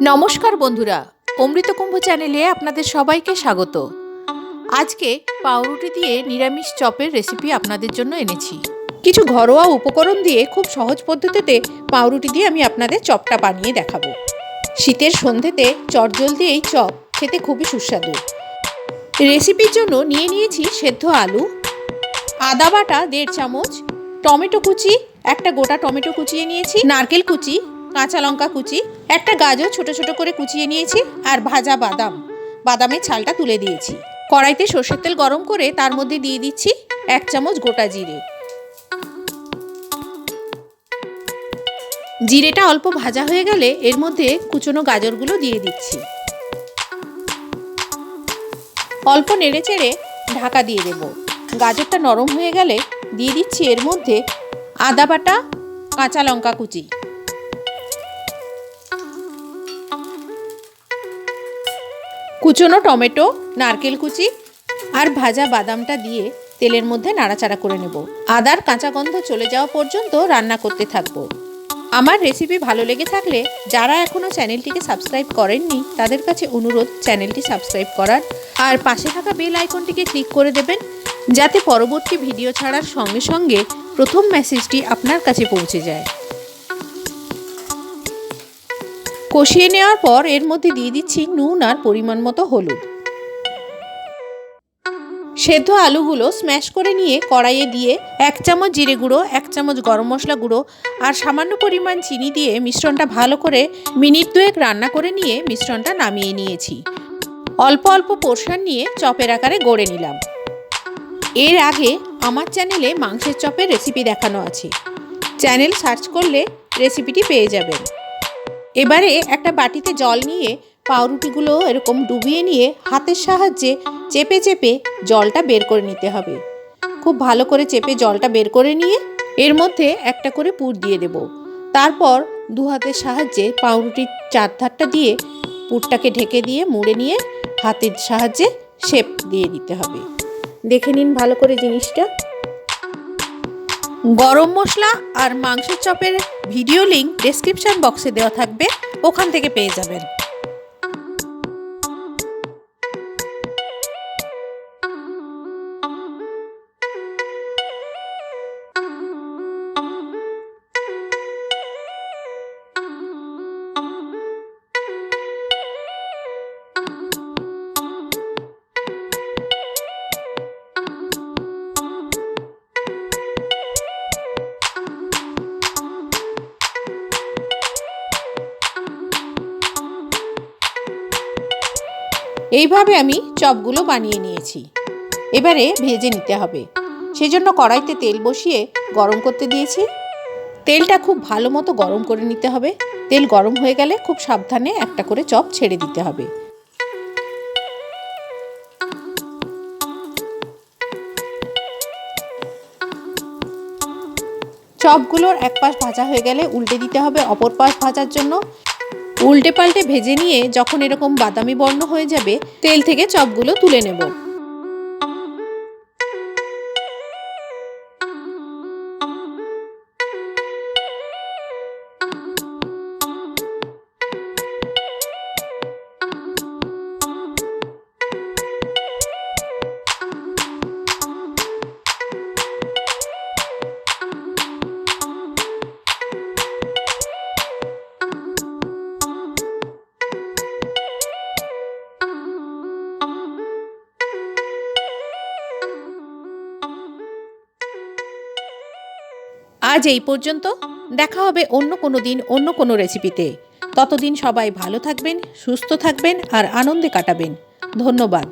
নমস্কার বন্ধুরা, অমৃত কুম্ভ চ্যানেলে আপনাদের সবাইকে স্বাগত। আজকে পাউরুটি দিয়ে নিরামিষ চপের রেসিপি আপনাদের জন্য এনেছি। কিছু ঘরোয়া উপকরণ দিয়ে খুব সহজ পদ্ধতিতে পাউরুটি দিয়ে আমি আপনাদের চপটা বানিয়ে দেখাবো। শীতের সন্ধ্যেতে চটজলদি এই চপ খেতে খুবই সুস্বাদু। রেসিপির জন্য নিয়েছি সেদ্ধ আলু, আদা বাটা 1.5 চামচ, টমেটো কুচি, একটা গোটা টমেটো কুচিয়ে নিয়েছি, নারকেল কুচি, কাঁচা লঙ্কা কুচি, একটা গাজর ছোট ছোট করে কুচিয়ে নিয়েছি, আর ভাজা বাদামের ছালটা তুলে দিয়েছি। কড়াইতে সর্ষের তেল গরম করে তার মধ্যে দিয়ে দিচ্ছি 1 চামচ গোটা জিরেটা অল্প ভাজা হয়ে গেলে এর মধ্যে কুচনো গাজরগুলো দিয়ে দিচ্ছি। অল্প নেড়ে চেড়ে ঢাকা দিয়ে দেব। গাজরটা নরম হয়ে গেলে দিয়ে দিচ্ছি এর মধ্যে আদা বাটা, কাঁচা লঙ্কা কুচি, কুচনো টমেটো, নারকেল কুচি আর ভাজা বাদামটা দিয়ে তেলের মধ্যে নাড়াচাড়া করে নেব। আদার কাঁচা গন্ধ চলে যাওয়া পর্যন্ত রান্না করতে থাকবো। আমার রেসিপি ভালো লেগে থাকলে যারা এখনও চ্যানেলটিকে সাবস্ক্রাইব করেননি তাদের কাছে অনুরোধ চ্যানেলটি সাবস্ক্রাইব করার, আর পাশে থাকা বেল আইকনটিকে ক্লিক করে দেবেন যাতে পরবর্তী ভিডিও ছাড়ার সঙ্গে সঙ্গে প্রথম মেসেজটি আপনার কাছে পৌঁছে যায়। কষিয়ে নেওয়ার পর এর মধ্যে দিয়ে দিচ্ছি নুন আর পরিমাণ মতো হলুদ। সেদ্ধ আলুগুলো স্ম্যাশ করে নিয়ে কড়াইয়ে দিয়ে 1 চামচ জিরে গুঁড়ো, 1 চামচ গরম মশলা গুঁড়ো আর সামান্য পরিমাণ চিনি দিয়ে মিশ্রণটা ভালো করে মিনিট 2 রান্না করে নিয়ে মিশ্রণটা নামিয়ে নিয়েছি। অল্প অল্প পোর্শন নিয়ে চপের আকারে গড়ে নিলাম। এর আগে আমার চ্যানেলে মাংসের চপের রেসিপি দেখানো আছে, চ্যানেল সার্চ করলে রেসিপিটি পেয়ে যাবেন। এবারে একটা বাটিতে জল নিয়ে পাউরুটিগুলো এরকম ডুবিয়ে নিয়ে হাতের সাহায্যে চেপে চেপে জলটা বের করে নিতে হবে। খুব ভালো করে চেপে জলটা বের করে নিয়ে এর মধ্যে একটা করে পুর দিয়ে দেব। তারপর 2 হাতের সাহায্যে পাউরুটির চারধারটা দিয়ে পুরটাকে ঢেকে দিয়ে মুড়ে নিয়ে হাতের সাহায্যে শেপ দিয়ে দিতে হবে। দেখে নিন ভালো করে জিনিসটা। গরম মশলা আর মাংসের চপের ভিডিও লিঙ্ক ডেসক্রিপশন বক্সে দেওয়া থাকবে, ওখান থেকে পেয়ে যাবেন। এইভাবে আমি চপগুলো বানিয়ে নিয়েছি। এবারে ভেজে নিতে হবে, সেজন্য কড়াইতে তেল বসিয়ে গরম করতে দিয়েছি। তেলটা খুব ভালো মতো গরম করে নিতে হবে। তেল গরম হয়ে গেলে খুব সাবধানে একটা করে চপ ছেড়ে দিতে হবে। চপগুলোর এক পাশ ভাজা হয়ে গেলে উল্টে দিতে হবে অপর পাশ ভাজার জন্য। উল্টে পাল্টে ভেজে নিয়ে যখন এরকম বাদামি বর্ণ হয়ে যাবে তেল থেকে চপগুলো তুলে নেব। আজ এই পর্যন্ত, দেখা হবে অন্য কোনো দিন অন্য কোনো রেসিপিতে। ততদিন সবাই ভালো থাকবেন, সুস্থ থাকবেন আর আনন্দে কাটাবেন। ধন্যবাদ।